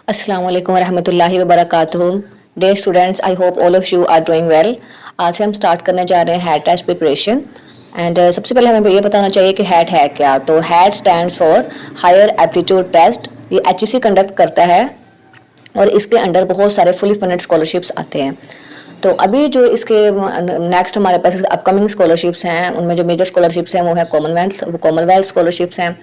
अस्सलाम वालेकुम रहमतुल्लाहि व बरकातुहू। Dear students, I hope all of you are doing well. आज से हम स्टार्ट करने जा रहे हैं हैट टेस्ट प्रिपरेशन। एंड सबसे पहले हमें ये बताना चाहिए कि हैट है क्या। तो HAT stand for higher aptitude test. ये HEC कंडक्ट करता है और इसके अंडर बहुत सारे फुली फंडेड स्कॉलरशिप्स आते हैं। तो अभी जो इसके नेक्स्ट हमारे पास अपकमिंग स्कॉलरशिप्स हैं, उनमें जो मेजर स्कॉलरशिप्स हैं वो है कॉमनवेल्थ स्कॉलरशिप्स हैं।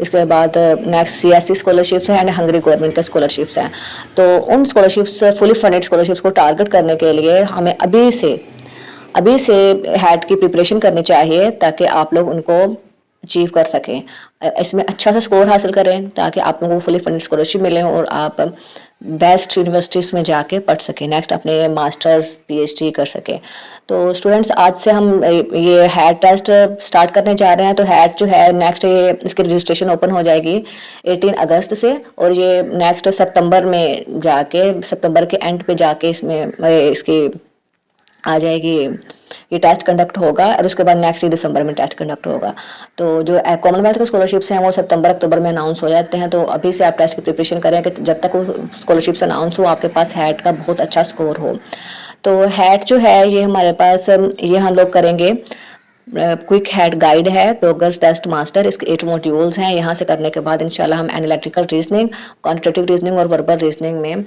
इसके बाद नेक्स्ट CSC स्कॉलरशिप्स हैं एंड हंगरी गवर्नमेंट के स्कॉलरशिप्स हैं। तो उन स्कॉलरशिप्स फुली फंडेड स्कॉलरशिप्स को टारगेट करने के लिए हमें अभी से हैट की प्रिपरेशन करनी चाहिए ताकि आप लोग उनको अचीव कर सकें, इसमें अच्छा सा स्कोर हासिल करें ताकि आप लोगों को फुली फंडेड स्कॉलरशिप मिले और आप बेस्ट यूनिवर्सिटीज़ में जाके पढ़ सकें, नेक्स्ट अपने मास्टर्स PhD कर सकें। तो स्टूडेंट्स, आज से हम ये हैट टेस्ट स्टार्ट करने जा रहे हैं। तो हैट जो है नेक्स्ट ये इसकी रजिस्ट्रेशन ओपन हो जाएगी 18 अगस्त से, और ये नेक्स्ट सितंबर में जाके, सितंबर के एंड पे जाके इसमें इसकी आ जाएगी, ये टेस्ट कंडक्ट होगा और उसके बाद नेक्स्ट दिसंबर में टेस्ट कंडक्ट होगा। तो जो कॉमनवेल्थ के स्कॉलरशिप्स हैं वो सितंबर अक्टूबर में अनाउंस हो जाते हैं। तो अभी से आप टेस्ट की प्रिपरेशन करें कि जब तक वो स्कॉलरशिप्स अनाउंस हो आपके पास हैट का बहुत अच्छा स्कोर हो। तो हैट जो है ये हमारे पास, ये हम लोग करेंगे क्विक हैट गाइड है, प्रोग्रेस टेस्ट मास्टर। इसके 8 मॉड्यूल्स हैं। यहाँ से करने के बाद इंशाल्लाह हम एनालिटिकल रीजनिंग, क्वांटिटेटिव रीजनिंग और वर्बल रीजनिंग में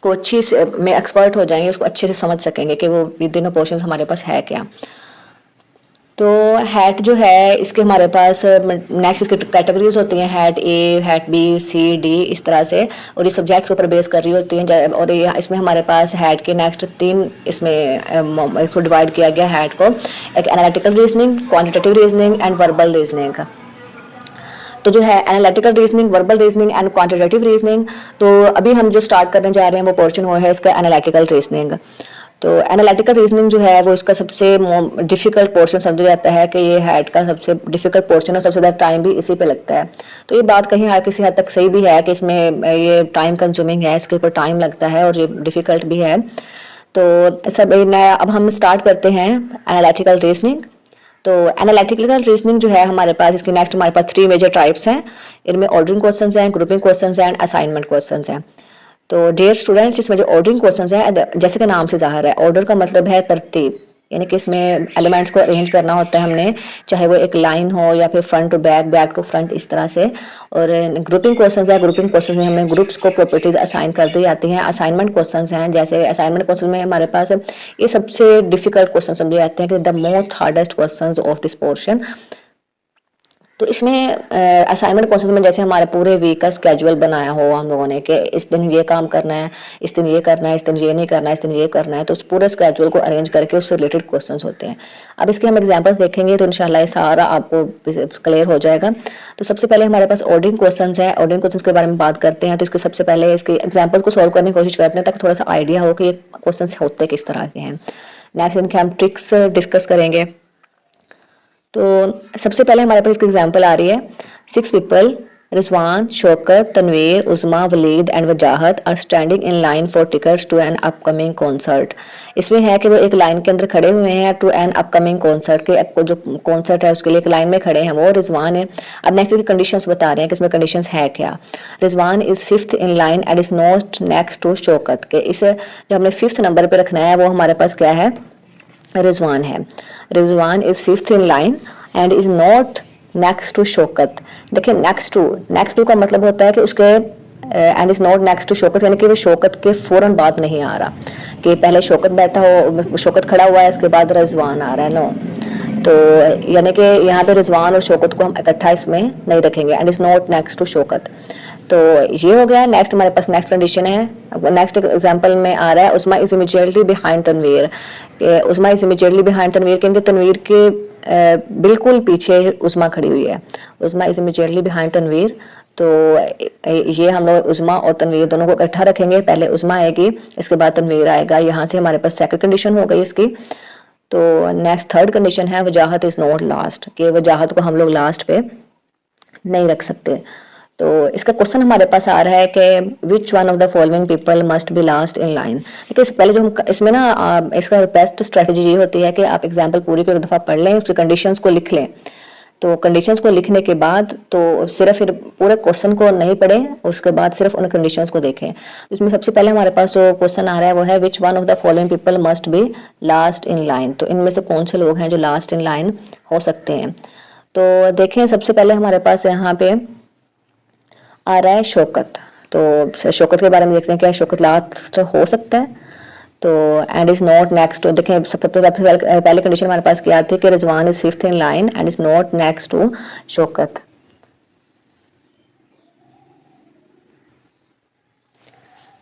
को अच्छी से में एक्सपर्ट हो जाएंगे, उसको अच्छे से समझ सकेंगे कि वो तीनों पोर्शंस हमारे पास है क्या। तो हैट जो है इसके हमारे पास नेक्स्ट इसकी कैटेगरीज होती हैं, hat A, hat B, C, D, इस तरह से, और ये सब्जेक्ट्स के ऊपर बेस कर रही होती हैं। और ये इसमें हमारे पास हैट के नेक्स्ट 3 इसमें इसको डिवाइड किया गया हैट को, एक analytical reasoning, quantitative reasoning and verbal reasoning का। तो जो है analytical reasoning, verbal reasoning and quantitative reasoning, तो अभी हम जो स्टार्ट करने जा रहे हैं वो पोर्शन वो है इसका एनालिटिकल रीजनिंग। तो एनालिटिकल रीजनिंग जो है वो इसका सबसे डिफिकल्ट पोर्शन समझा जाता है कि ये हैट का सबसे डिफिकल्ट पोर्शन है, सबसे ज़्यादा टाइम भी इसी पे लगता है। तो ये बात कहीं किसी हद तक सही भी है कि इसमें ये टाइम कंज्यूमिंग है, इसके ऊपर टाइम लगता है और ये डिफिकल्ट भी है। तो सब नया अब हम स्टार्ट करते हैं एनालिटिकल रीजनिंग। तो एनालिटिकल रीजनिंग जो है हमारे पास, इसके नेक्स्ट हमारे पास 3 मेजर टाइप्स हैं। इनमें ऑर्डरिंग क्वेश्चंस हैं, ग्रुपिंग क्वेश्चंस हैं एंड असाइनमेंट क्वेश्चंस हैं। तो डियर स्टूडेंट्स, इसमें जो ऑर्डरिंग क्वेश्चंस हैं, जैसे कि नाम से जाहिर है, ऑर्डर का मतलब है तरतीब, यानी कि इसमें एलिमेंट्स को अरेंज करना होता है हमने, चाहे वो एक लाइन हो या फिर front to back, back to front, इस तरह से। और ग्रुपिंग क्वेश्चंस है, ग्रुपिंग क्वेश्चंस में हमें ग्रुप्स को प्रॉपर्टीज असाइन कर दी जाती हैं। असाइनमेंट क्वेश्चंस हैं, जैसे असाइनमेंट क्वेश्चन में हमारे पास ये सबसे डिफिकल्ट क्वेश्चन समझे जाते हैं कि the most hardest questions of this portion. तो इसमें असाइनमेंट क्वेश्चंस में जैसे हमारे पूरे वीक का स्केड्यूल बनाया हो हम लोगों ने कि इस दिन ये काम करना है, इस दिन ये करना है, इस दिन ये नहीं करना है, इस दिन ये करना है, तो उस पूरे स्केड्यूल को अरेंज करके उससे रिलेटेड क्वेश्चंस होते हैं। अब इसके हम एग्जांपल्स देखेंगे तो इंशाल्लाह ये सारा आपको क्लियर हो जाएगा। तो सबसे पहले हमारे पास ऑर्डरिंग क्वेश्चंस है। ऑर्डरिंग क्वेश्चंस के बारे में बात करते हैं। तो इसके सबसे पहले इसके एग्जाम्पल्स को सॉल्व करने की कोशिश करते हैं ताकि थोड़ा सा आइडिया हो कि ये क्वेश्चन होते किस तरह के हैं। नेक्स्ट इनके हम ट्रिक्स डिस्कस करेंगे। तो सबसे पहले हमारे पास इसकी एग्जांपल आ रही है, 6 people, Rizwan, Shaukat, Tanveer, Uzma, Waleed and Wajahat are standing in line for tickets to an upcoming concert. इसमें है कि वो एक लाइन के अंदर खड़े हुए हैं टू एन अपकमिंग कॉन्सर्ट के, जो कॉन्सर्ट है उसके लिए एक लाइन में खड़े हैं, वो रिजवान है। अब नेक्स्ट की कंडीशंस बता रहे हैं कि इसमें कंडीशंस है क्या। Rizwan is 5th in line and is not next to Shaukat, के इस जो हमने 5th नंबर पर रखना है वो हमारे पास क्या है, रिजवान है। Rizwan is 5th in line and is not next to Shaukat. देखिए नेक्स्ट टू का मतलब होता है कि उसके and is not next to Shaukat, यानी कि वो शौकत के फौरन बाद नहीं आ रहा कि पहले शौकत बैठा हो, शौकत खड़ा हुआ है, इसके बाद रिजवान आ रहा है, नो। तो यानी कि यहाँ पे रिजवान और शौकत को हम इकट्ठा इसमें नहीं रखेंगे, and is not next to Shaukat. तो ये हो गया। नेक्स्ट हमारे पास नेक्स्ट कंडीशन है, नेक्स्ट एग्जांपल में आ रहा है, Uzma is immediately behind Tanveer. Uzma is immediately behind Tanveer, क्योंकि तनवीर के बिल्कुल पीछे उस्मा खड़ी हुई है। Uzma is immediately behind Tanveer. तो ये हम लोग उस्मा और तनवीर दोनों को इकट्ठा रखेंगे, पहले उस्मा आएगी, इसके बाद तनवीर आएगा। यहाँ से हमारे पास सेकंड कंडीशन हो गई इसकी। तो नेक्स्ट थर्ड कंडीशन है, वजाहत इज नॉट लास्ट, कि वजाहत को हम लोग लास्ट पे नहीं रख सकते। तो इसका क्वेश्चन हमारे पास आ रहा है कि which one of the following people must be last in line. देखिए इससे पहले जो हम इसमें ना इसका बेस्ट स्ट्रेटजी ये होती है कि आप एग्जांपल पूरी को एक दफ़ा पढ़ लें, उसकी कंडीशंस को लिख लें, तो कंडीशंस को लिखने के बाद तो सिर्फ फिर पूरे क्वेश्चन को नहीं पढ़ें, उसके बाद सिर्फ उन कंडीशंस को देखें। इसमें सबसे पहले हमारे पास जो क्वेश्चन आ रहा है वो है which one of the following people must be last in line. तो इनमें से कौन से लोग हैं जो लास्ट इन लाइन हो सकते हैं। तो देखें सबसे पहले हमारे पास यहाँ पे आ रहा है शौकत। तो शौकत के बारे में देखते हैं क्या शौकत लास्ट हो सकता है। तो and is not next to, देखें सबसे पहले कंडीशन हमारे पास क्या थी कि Rizwan is fifth in line and is not next to Shaukat.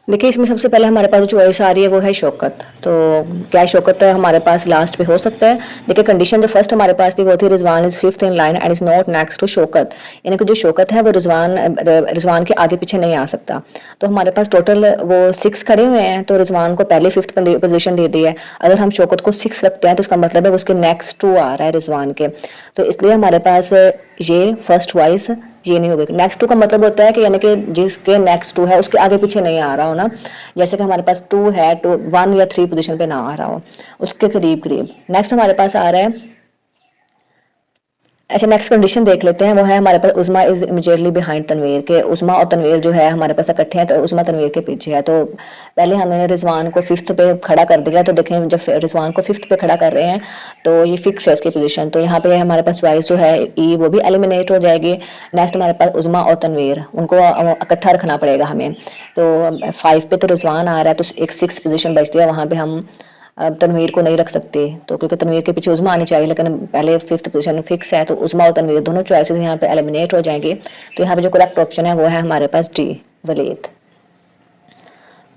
देखिए इसमें सबसे पहले हमारे पास जो चॉइस आ रही है वो है शौकत। तो क्या शौकत हमारे पास लास्ट पे हो सकता है। देखिए कंडीशन जो फर्स्ट हमारे पास थी वो थी Rizwan is fifth in line and is not next to Shaukat, यानी कि जो शौकत है वो रिजवान के आगे पीछे नहीं आ सकता। तो हमारे पास टोटल वो 6 खड़े हुए हैं, तो रिजवान को पहले फिफ्थ पोजीशन दे दी है। अगर हम शौकत को 6 रखते हैं तो उसका मतलब है उसके नेक्स्ट टू आ रहा है रिजवान के, तो इसलिए हमारे पास ये फर्स्ट वाइस ये नहीं होगी। नेक्स्ट टू का मतलब होता है कि यानी कि जिसके नेक्स्ट टू है उसके आगे पीछे नहीं आ रहा हो ना, जैसे कि हमारे पास 2 है तो 1 या 3 पोजीशन पे ना आ रहा हो, उसके करीब करीब। नेक्स्ट हमारे पास आ रहा है, अच्छा नेक्स्ट कंडीशन देख लेते हैं, वो है हमारे पास उज़मा इज इमीडिएटली बिहाइंड तनवीर के। उज़मा और तनवीर जो है हमारे पास इकट्ठे हैं, तो उज़मा तनवीर के पीछे है। तो पहले हमने रिजवान को फिफ्थ पे खड़ा कर दिया, तो देखें जब रिजवान को फिफ्थ पे खड़ा कर रहे हैं तो ये फिक्स है इसकी पोजीशन। तो यहाँ पे हमारे पास चॉइस जो है ई वो भी एलिमिनेट हो जाएगी। नेक्स्ट हमारे पास उज़मा और तनवीर, उनको इकट्ठा रखना पड़ेगा हमें। तो 5 पे तो रिजवान आ रहा है, तो एक 6 पोजीशन बचती है, वहाँ पे हम अब तनवीर को नहीं रख सकते, तो क्योंकि तनवीर के पीछे उज़मा आनी चाहिए, लेकिन पहले फिफ्थ पोजीशन फिक्स है, तो उज़मा और तनवीर दोनों चॉइसेस यहाँ पे एलिमिनेट हो जाएंगे। तो यहाँ पे जो करेक्ट ऑप्शन है वो है हमारे पास डी वलीद।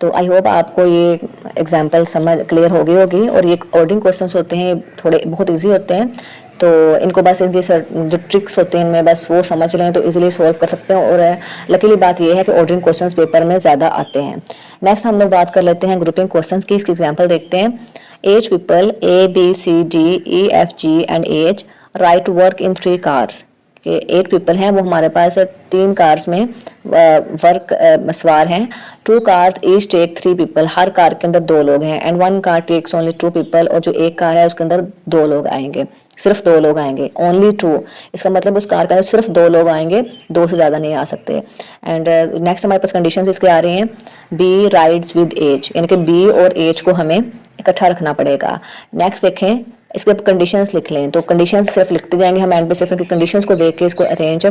तो आई होप आपको ये एग्जाम्पल समझ क्लियर हो गई होगी। और ये ऑर्डिंग क्वेश्चंस होते हैं, थोड़े बहुत इजी होते हैं, तो इनको बस इनकी जो ट्रिक्स होते हैं इनमें बस वो समझ लें तो इजीली सॉल्व कर सकते हैं। और लकीली बात ये है कि ऑर्डरिंग क्वेश्चंस पेपर में ज़्यादा आते हैं। नेक्स्ट हम लोग बात कर लेते हैं ग्रुपिंग क्वेश्चंस की। इसकी एग्जांपल देखते हैं। Eight people A B C D E F G and H right to work in 3 cars. कि 8 पीपल हैं, वो हमारे पास 3 कार्स में वर्क सवार हैं। 2 कार्स ईच टेक 3 पीपल, हर कार के अंदर 2 लोग हैं। And 1 car takes only 2 people, और जो एक कार है उसके अंदर 2 लोग आएंगे, सिर्फ 2 लोग आएंगे, ओनली 2। इसका मतलब उस कार का सिर्फ 2 लोग आएंगे, 2 से ज़्यादा नहीं आ सकते। एंड नेक्स्ट हमारे पास कंडीशंस इसके आ रही हैं। बी राइड्स विद एज, यानी कि बी और एज को हमें इकट्ठा रखना पड़ेगा। नेक्स्ट देखें, इसके कंडीशंस लिख लें, तो कंडीशंस सिर्फ लिखते जाएंगे हम, एंड पे सिर्फ कंडीशंस को देख के इसको अरेंज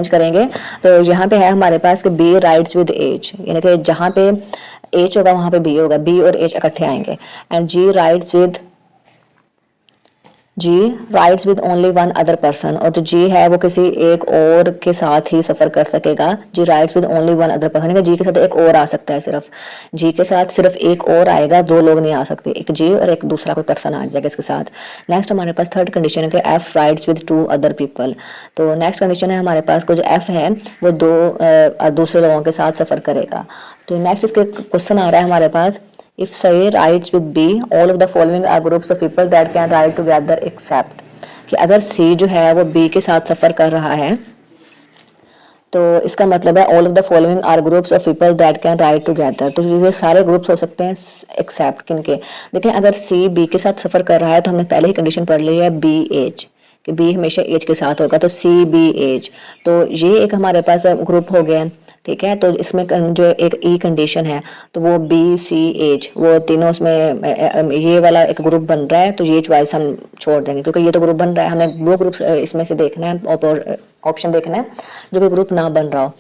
करेंगे। तो यहाँ पे है हमारे पास कि बी राइड्स विद एज, यानी कि जहाँ पे एज होगा वहाँ पे बी होगा, बी और एज इकट्ठे आएंगे। And G rides with only 1 other person, और जो जी है वो किसी एक और के साथ ही सफर कर सकेगा। G rides with only 1 other person, G के साथ एक और आ सकता है, सिर्फ जी के साथ सिर्फ एक और आएगा, 2 लोग नहीं आ सकते, एक जी और एक दूसरा कोई पर्सन आ जाएगा इसके साथ। नेक्स्ट हमारे पास थर्ड कंडीशन है कि F rides with 2 other people. तो नेक्स्ट कंडीशन है हमारे पास को जो एफ है वो 2 दूसरे लोगों के साथ सफर करेगा। तो नेक्स्ट इसके क्वेश्चन आ रहा है हमारे पास, if say rides with B, all of the following are groups of people that can ride together except, कि अगर C जो है वो B के साथ सफर कर रहा है तो इसका मतलब है all of the following are groups of people that can ride together। तो ये सारे ग्रुप्स हो सकते हैं एक्सेप्ट किनके। देखिए अगर C B के साथ सफर कर रहा है तो हमने पहले ही कंडीशन पढ़ ली है B एज, कि बी हमेशा एज के साथ होगा, तो सी बी एज, तो ये एक हमारे पास ग्रुप हो गया। ठीक है, तो इसमें जो एक ई कंडीशन है तो वो बी सी एज, वो तीनों उसमें ये वाला एक ग्रुप बन रहा है, तो ये चॉइस हम छोड़ देंगे क्योंकि ये तो ग्रुप बन रहा है, हमें वो ग्रुप इसमें से देखना है, ऑप्शन देखना है जो कि ग्रुप ना बन रहा हो।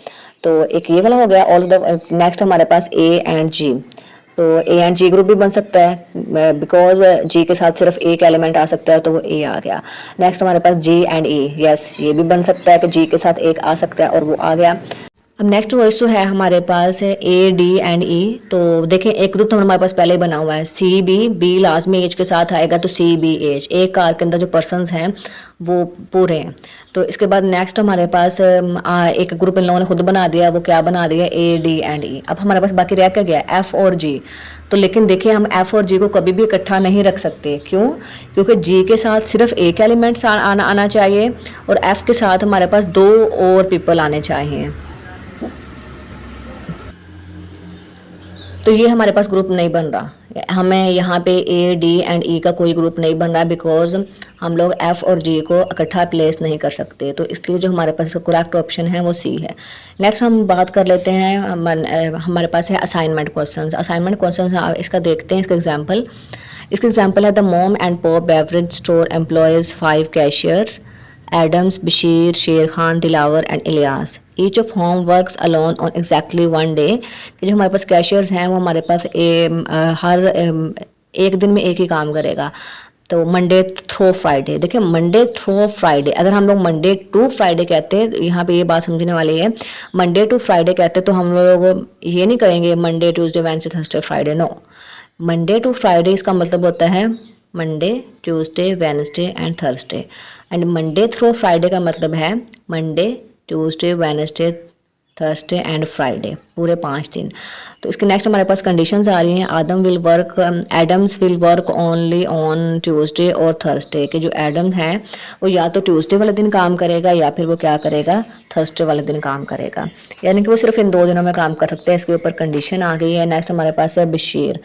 तो एक ये वाला हो गया। ऑल द नेक्स्ट हमारे पास ए एंड जी, तो ए एंड जी ग्रुप भी बन सकता है बिकॉज जी के साथ सिर्फ एक एलिमेंट आ सकता है, तो वो ए आ गया। नेक्स्ट हमारे पास जी एंड ई, यस ये भी बन सकता है कि जी के साथ एक आ सकता है और वो आ गया। अब नेक्स्ट वॉइस जो है हमारे पास है ए डी एंड ई। तो देखें एक ग्रुप तो हमारे पास पहले ही बना हुआ है, सी बी लास्ट में एज के साथ आएगा, तो सी बी एज, एक कार के अंदर जो पर्सनस हैं वो पूरे हैं। तो इसके बाद नेक्स्ट हमारे पास एक ग्रुप इन लोगों ने खुद बना दिया, वो क्या बना दिया, ए डी एंड ई। अब हमारे पास बाकी रह क्या गया, एफ और जी। तो लेकिन देखिए हम एफ और जी को कभी भी इकट्ठा नहीं रख सकते, क्यों, क्योंकि जी के साथ सिर्फ एक एलिमेंट आना चाहिए और एफ के साथ हमारे पास 2 और पीपल आने चाहिए। तो ये हमारे पास ग्रुप नहीं बन रहा, हमें यहाँ पे ए डी एंड ई का कोई ग्रुप नहीं बन रहा, बिकॉज हम लोग एफ और जी को इकट्ठा प्लेस नहीं कर सकते। तो इसलिए जो हमारे पास करेक्ट ऑप्शन है वो सी है। नेक्स्ट हम बात कर लेते हैं, हमारे पास है असाइनमेंट क्वेश्चंस। असाइनमेंट क्वेश्चंस इसका देखते हैं, इसका एग्जाम्पल। इसका एग्जाम्पल है the mom and pop beverage store employees 5 cashiers, Adams, Bashir, Sher Khan, Dilawar and Ilyas, each of whom works alone on exactly one day। कि जो हमारे पास कैशियर्स हैं वो हमारे पास हर एक दिन में एक ही काम करेगा। तो मंडे थ्रू फ्राइडे, देखिए मंडे थ्रू फ्राइडे, अगर हम लोग मंडे टू फ्राइडे कहते हैं, यहाँ पे ये बात समझने वाली है, मंडे टू फ्राइडे कहते हैं तो हम लोग ये नहीं करेंगे Monday Tuesday Wednesday Thursday Friday, no. Monday to Friday इसका मतलब होता है Monday Tuesday Wednesday and Thursday, and Monday through Friday का मतलब है Monday Tuesday Wednesday Thursday and Friday, पूरे 5 दिन। तो इसके नेक्स्ट हमारे पास कंडीशंस आ रही हैं। Adams will work only on Tuesday और थर्सडे, कि जो एडम है वो या तो ट्यूसडे वाले दिन काम करेगा या फिर वो क्या करेगा, थर्सडे वाले दिन काम करेगा, यानी कि वो सिर्फ इन 2 दिनों में काम कर सकते हैं। इसके ऊपर कंडीशन आ गई है। नेक्स्ट हमारे पास है बशीर।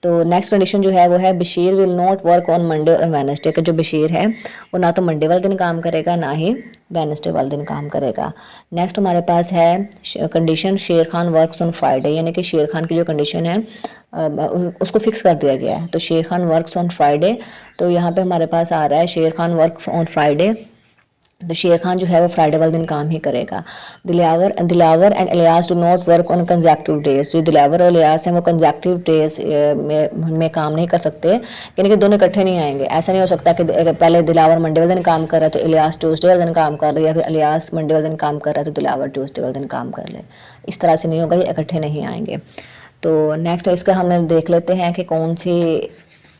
तो नेक्स्ट कंडीशन जो है वो है Bashir will not work on Monday और वेडनेसडे, कि जो बशीर है वो ना तो मंडे वाले दिन काम करेगा ना ही वेडनेसडे वाले दिन काम करेगा। नेक्स्ट हमारे पास है कंडीशन शेर खान वर्क्स ऑन फ्राइडे, यानी कि शेर खान की जो कंडीशन है उसको फिक्स कर दिया गया है। तो शेर खान वर्क्स ऑन फ्राइडे, तो यहाँ पे हमारे पास आ रहा है शेर खान वर्क्स ऑन फ्राइडे, तो शेर खान जो है वो फ्राइडे वाले दिन काम ही करेगा। Dilawar and Ilyas do not work on consecutive days, जो दिलावर और इलियास हैं वो कंसेक्यूटिव डेज में काम नहीं कर सकते, यानी कि दोनों इकट्ठे नहीं आएंगे। ऐसा नहीं हो सकता कि पहले दिलावर मंडे वाले दिन काम कर रहा है तो इलियास ट्यूसडे वाले दिन काम कर रहा है, या फिर इलियास मंडे वाले दिन काम कर रहा है तो दिलावर ट्यूसडे वाले दिन काम कर ले। इस तरह से नहीं होगा, ये इकट्ठे नहीं आएंगे। तो नेक्स्ट इसका हमने देख लेते हैं कि कौन सी,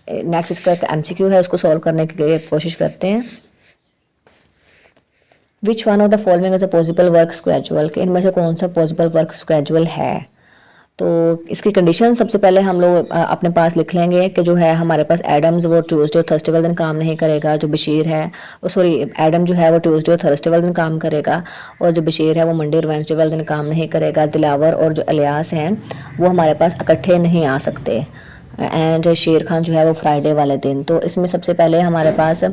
नेक्स्ट इसका एक MCQ है, उसको सॉल्व करने की कोशिश करते हैं। Which one of the following is a possible work schedule, कि इनमें से कौन सा पॉसिबल वर्क स्केजुअल है। तो इसकी कंडीशन सबसे पहले हम लोग अपने पास लिख लेंगे कि जो है हमारे पास एडम्स वो ट्यूसडे और थर्सडे वाले दिन काम नहीं करेगा, जो बशीर है सॉरी एडम जो है वो ट्यूसडे और थर्सडे वाले दिन काम करेगा, और जो बशीर है वो मंडे और वेडनेसडे वाले दिन काम नहीं करेगा। दिलावर और जो इलियास हैं वो हमारे पास इकट्ठे नहीं आ सकते, एंड शेर खान जो है वो फ्राइडे वाले दिन। तो इसमें सबसे पहले हमारे पास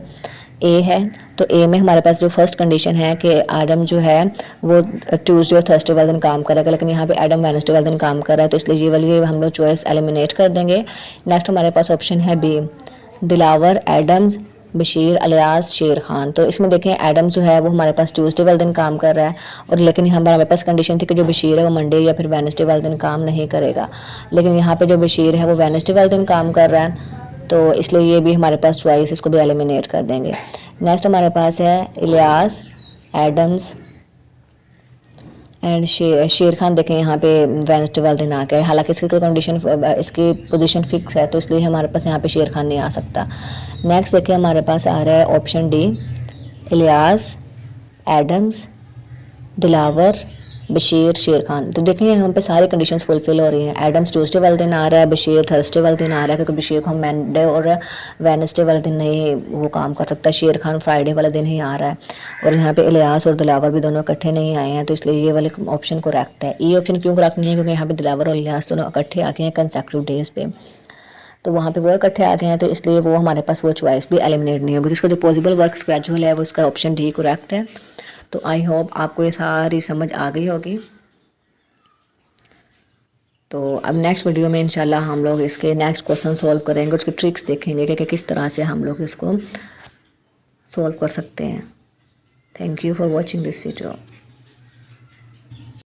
ए है, तो ए में हमारे पास जो फर्स्ट कंडीशन है कि एडम जो है वो ट्यूसडे और थर्सडे वाले दिन काम करेगा, लेकिन यहाँ पे एडम वेडनेसडे वाले दिन काम कर रहा है, तो इसलिए ये वाली हम लोग चॉइस एलिमिनेट कर देंगे। नेक्स्ट हमारे पास ऑप्शन है बी, दिलावर, एडम्स, बशीर, इलियास, शेर खान। तो इसमें देखें एडम जो है वो हमारे पास ट्यूसडे वाले दिन काम कर रहा है, और लेकिन यहाँ पर हमारे पास कंडीशन थी कि जो बशीर है वो मंडे या फिर वेडनेसडे वाले दिन काम नहीं करेगा, लेकिन यहाँ पे जो बशीर है वो वेडनेसडे वाले दिन काम कर रहा है, तो इसलिए ये भी हमारे पास चॉइस, इसको भी एलिमिनेट कर देंगे। नेक्स्ट हमारे पास है इलियास, एडम्स एंड शेर खान। देखें यहाँ पे वेडनेसडे वाले दिन आ गए, हालांकि इसकी कंडीशन, इसकी पोजीशन फिक्स है, तो इसलिए हमारे पास यहाँ पे शेर खान नहीं आ सकता। नेक्स्ट देखिए हमारे पास आ रहा है option D, Ilyas, Adams, Dilawar, Bashir, Sher Khan. तो देखें यहाँ पे सारी कंडीशंस फुलफिल हो रही हैं। एडम्स ट्यूसडे वाले दिन आ रहा है, बशीर थर्सडे वाले दिन आ रहा है, क्योंकि बशीर को हम मंडे और वेडनेसडे वाले दिन नहीं वो काम कर सकता, शेर खान फ्राइडे वाले दिन ही आ रहा है, और यहाँ पे इलियास और दिलावर भी दोनों इकट्ठे नहीं आए हैं, तो इसलिए ये वाले ऑप्शन करेक्ट है। ये ऑप्शन क्यों करेक्ट नहीं है, क्योंकि यहाँ पे दिलावर और इलियास दोनों इकट्ठे आ गए हैं कंसेक्यूटिव डेज पे, तो वहाँ पे वो इकट्ठे आ गए हैं, तो इसलिए वो हमारे पास वो चॉइस भी एलिमिनेट नहीं होगी। जिसका जो पॉसिबल वर्क स्केजुअल है वो इसका ऑप्शन डी करेक्ट है। तो आई होप आपको ये सारी समझ आ गई होगी। तो अब नेक्स्ट वीडियो में इंशाल्लाह हम लोग इसके नेक्स्ट क्वेश्चन सॉल्व करेंगे, उसके ट्रिक्स देखेंगे कि किस तरह से हम लोग इसको सॉल्व कर सकते हैं। Thank you for watching this video.